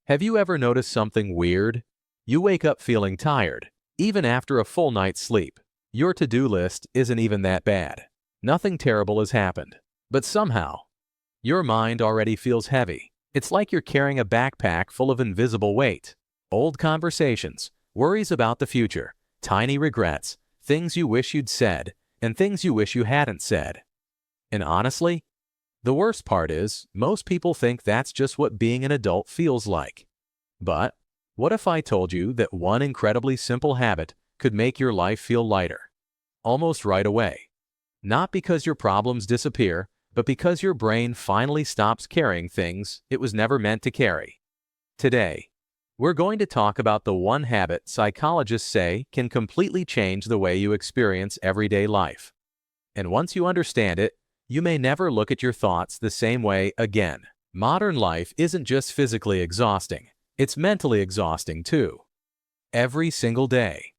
Have you ever noticed something weird? You wake up feeling tired, even after a full night's sleep. Your to-do list isn't even that bad. Nothing terrible has happened. But somehow, your mind already feels heavy. It's like you're carrying a backpack full of invisible weight. Old conversations, worries about the future, tiny regrets, things you wish you'd said, and things you wish you hadn't said. And honestly, the worst part is, most people think that's just what being an adult feels like. But what if I told you that one incredibly simple habit could make your life feel lighter? Almost right away. Not because your problems disappear, but because your brain finally stops carrying things it was never meant to carry. Today, we're going to talk about the one habit psychologists say can completely change the way you experience everyday life. And once you understand it, you may never look at your thoughts the same way again. Modern life isn't just physically exhausting, it's mentally exhausting too. Every single day,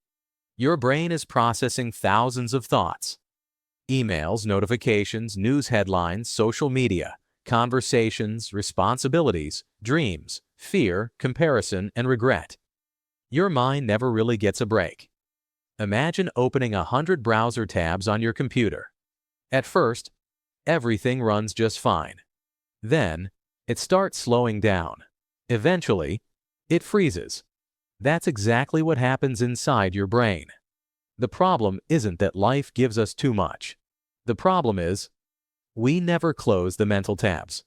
your brain is processing thousands of thoughts. Emails, notifications, news headlines, social media, conversations, responsibilities, dreams, fear, comparison, and regret. Your mind never really gets a break. Imagine opening 100 browser tabs on your computer. At first, everything runs just fine. Then, it starts slowing down. Eventually, it freezes. That's exactly what happens inside your brain. The problem isn't that life gives us too much. The problem is, we never close the mental tabs.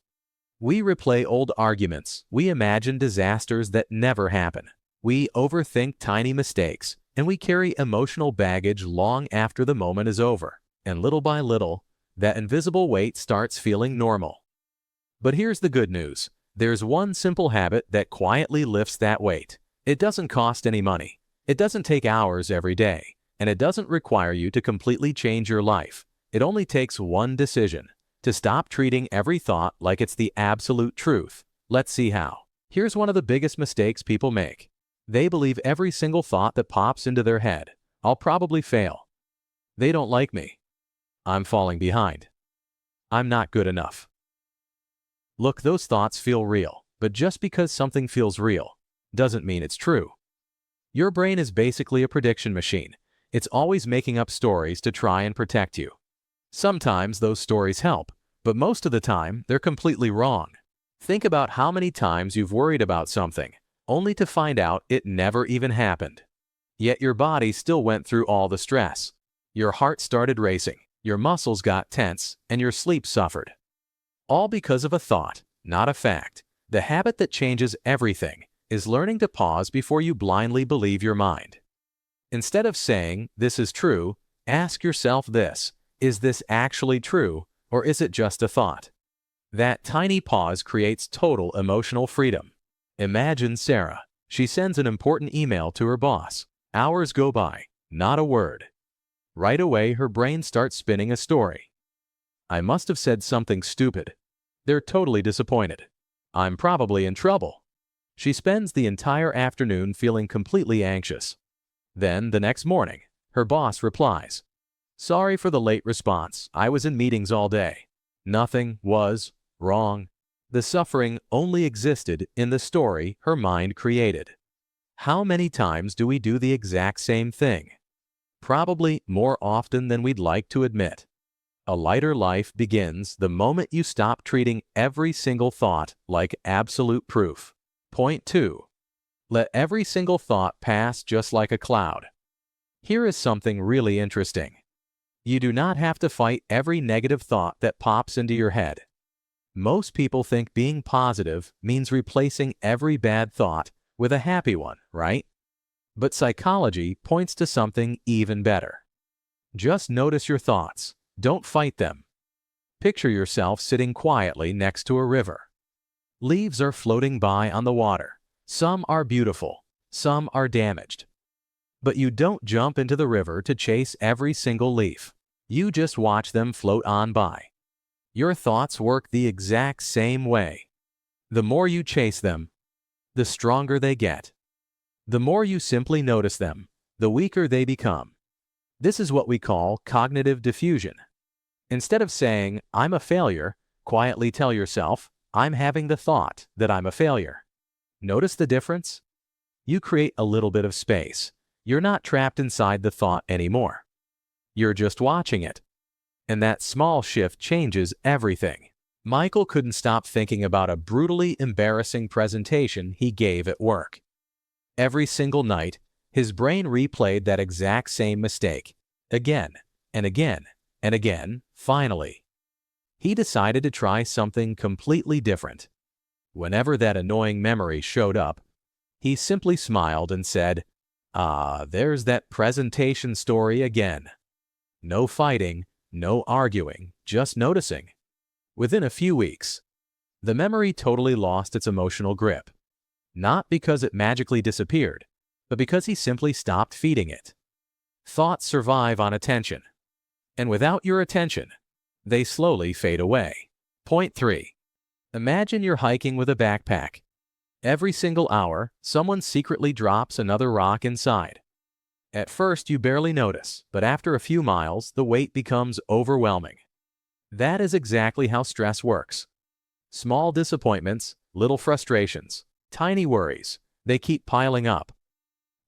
We replay old arguments, we imagine disasters that never happen. We overthink tiny mistakes, and we carry emotional baggage long after the moment is over. And little by little, that invisible weight starts feeling normal. But here's the good news. There's one simple habit that quietly lifts that weight. It doesn't cost any money. It doesn't take hours every day. And it doesn't require you to completely change your life. It only takes one decision: to stop treating every thought like it's the absolute truth. Let's see how. Here's one of the biggest mistakes people make. They believe every single thought that pops into their head. I'll probably fail. They don't like me. I'm falling behind. I'm not good enough. Look, those thoughts feel real, but just because something feels real doesn't mean it's true. Your brain is basically a prediction machine. It's always making up stories to try and protect you. Sometimes those stories help, but most of the time they're completely wrong. Think about how many times you've worried about something, only to find out it never even happened. Yet your body still went through all the stress. Your heart started racing, your muscles got tense, and your sleep suffered. All because of a thought, not a fact. The habit that changes everything is learning to pause before you blindly believe your mind. Instead of saying, "This is true," ask yourself this: is this actually true, or is it just a thought? That tiny pause creates total emotional freedom. Imagine Sarah. She sends an important email to her boss. Hours go by, not a word. Right away, her brain starts spinning a story. I must have said something stupid. They're totally disappointed. I'm probably in trouble. She spends the entire afternoon feeling completely anxious. Then, the next morning, her boss replies, "Sorry for the late response. I was in meetings all day." Nothing was wrong. The suffering only existed in the story her mind created. How many times do we do the exact same thing? Probably more often than we'd like to admit. A lighter life begins the moment you stop treating every single thought like absolute proof. Point 2. Let every single thought pass just like a cloud. Here is something really interesting. You do not have to fight every negative thought that pops into your head. Most people think being positive means replacing every bad thought with a happy one, right? But psychology points to something even better. Just notice your thoughts. Don't fight them. Picture yourself sitting quietly next to a river. Leaves are floating by on the water. Some are beautiful, some are damaged. But you don't jump into the river to chase every single leaf. You just watch them float on by. Your thoughts work the exact same way. The more you chase them, the stronger they get. The more you simply notice them, the weaker they become. This is what we call cognitive defusion. Instead of saying, "I'm a failure," quietly tell yourself, "I'm having the thought that I'm a failure." Notice the difference? You create a little bit of space. You're not trapped inside the thought anymore. You're just watching it. And that small shift changes everything. Michael couldn't stop thinking about a brutally embarrassing presentation he gave at work. Every single night, his brain replayed that exact same mistake, again and again and again. Finally, he decided to try something completely different. Whenever that annoying memory showed up, he simply smiled and said, "Ah, there's that presentation story again." No fighting, no arguing, just noticing. Within a few weeks, the memory totally lost its emotional grip. Not because it magically disappeared, but because he simply stopped feeding it. Thoughts survive on attention. And without your attention, they slowly fade away. Point 3. Imagine you're hiking with a backpack. Every single hour, someone secretly drops another rock inside. At first, you barely notice, but after a few miles, the weight becomes overwhelming. That is exactly how stress works. Small disappointments, little frustrations, tiny worries, they keep piling up.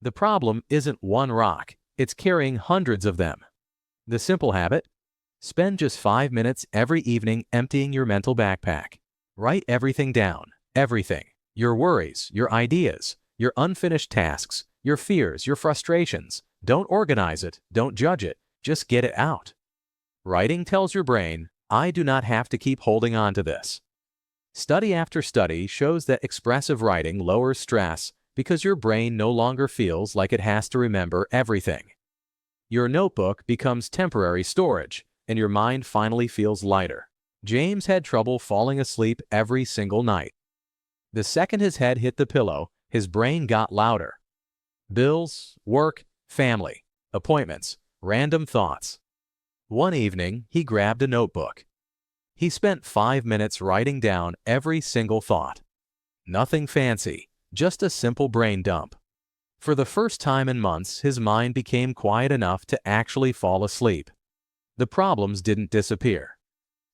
The problem isn't one rock, it's carrying hundreds of them. The simple habit? Spend just 5 minutes every evening emptying your mental backpack. Write everything down, everything. Your worries, your ideas, your unfinished tasks, your fears, your frustrations. Don't organize it, don't judge it, just get it out. Writing tells your brain, I do not have to keep holding on to this. Study after study shows that expressive writing lowers stress because your brain no longer feels like it has to remember everything. Your notebook becomes temporary storage, and your mind finally feels lighter. James had trouble falling asleep every single night. The second his head hit the pillow, his brain got louder. Bills, work, family, appointments, random thoughts. One evening, he grabbed a notebook. He spent 5 minutes writing down every single thought. Nothing fancy, just a simple brain dump. For the first time in months, his mind became quiet enough to actually fall asleep. The problems didn't disappear,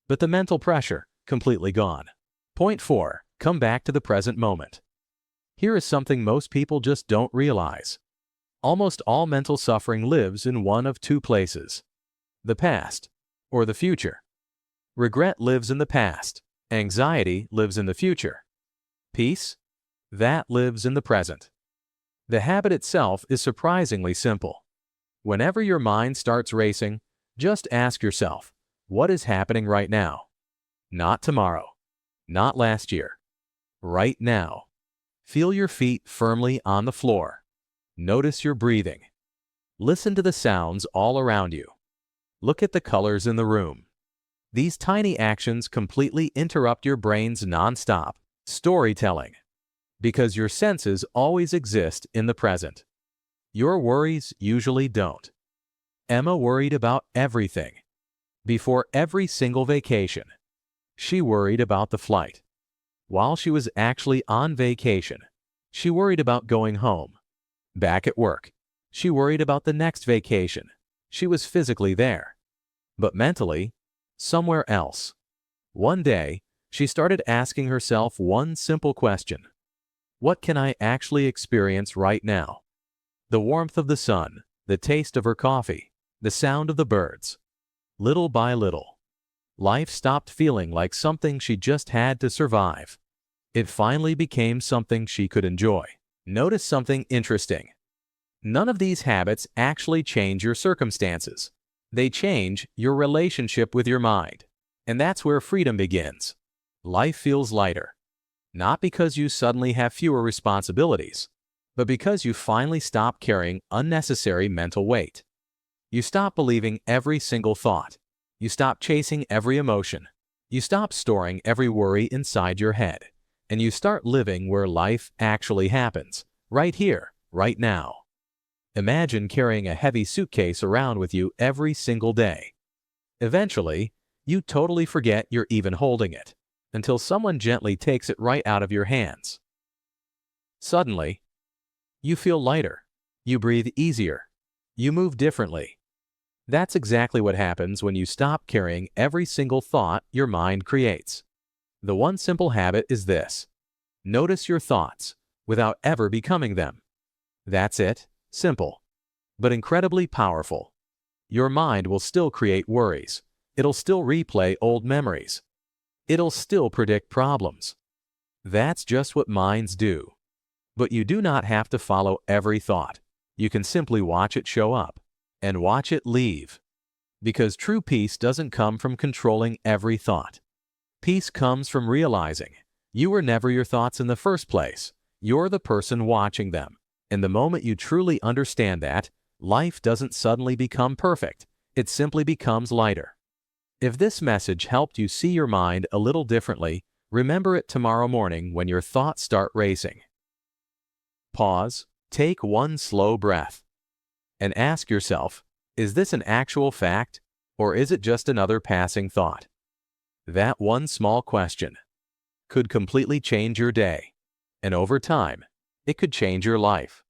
but the mental pressure, completely gone. Point 4. Come back to the present moment. Here is something most people just don't realize. Almost all mental suffering lives in one of two places: the past or the future. Regret lives in the past. Anxiety lives in the future. Peace? That lives in the present. The habit itself is surprisingly simple. Whenever your mind starts racing, just ask yourself, what is happening right now? Not tomorrow. Not last year. Right now. Feel your feet firmly on the floor. Notice your breathing. Listen to the sounds all around you. Look at the colors in the room. These tiny actions completely interrupt your brain's nonstop storytelling, because your senses always exist in the present. Your worries usually don't. Emma worried about everything. Before every single vacation, she worried about the flight. While she was actually on vacation, she worried about going home. Back at work, she worried about the next vacation. She was physically there, but mentally, somewhere else. One day, she started asking herself one simple question. What can I actually experience right now? The warmth of the sun, the taste of her coffee, the sound of the birds. Little by little, life stopped feeling like something she just had to survive. It finally became something she could enjoy. Notice something interesting. None of these habits actually change your circumstances. They change your relationship with your mind. And that's where freedom begins. Life feels lighter. Not because you suddenly have fewer responsibilities, but because you finally stop carrying unnecessary mental weight. You stop believing every single thought. You stop chasing every emotion. You stop storing every worry inside your head. And you start living where life actually happens, right here, right now. Imagine carrying a heavy suitcase around with you every single day. Eventually, you totally forget you're even holding it, until someone gently takes it right out of your hands. Suddenly, you feel lighter. You breathe easier. You move differently. That's exactly what happens when you stop carrying every single thought your mind creates. The one simple habit is this. Notice your thoughts. without ever becoming them. That's it, simple, but incredibly powerful. Your mind will still create worries. It'll still replay old memories. It'll still predict problems. That's just what minds do. But you do not have to follow every thought. You can simply watch it show up and watch it leave. Because true peace doesn't come from controlling every thought. Peace comes from realizing you were never your thoughts in the first place. You're the person watching them. And the moment you truly understand that, life doesn't suddenly become perfect. It simply becomes lighter. If this message helped you see your mind a little differently, remember it tomorrow morning when your thoughts start racing. Pause, take one slow breath, and ask yourself, is this an actual fact, or is it just another passing thought? That one small question could completely change your day, and over time, it could change your life.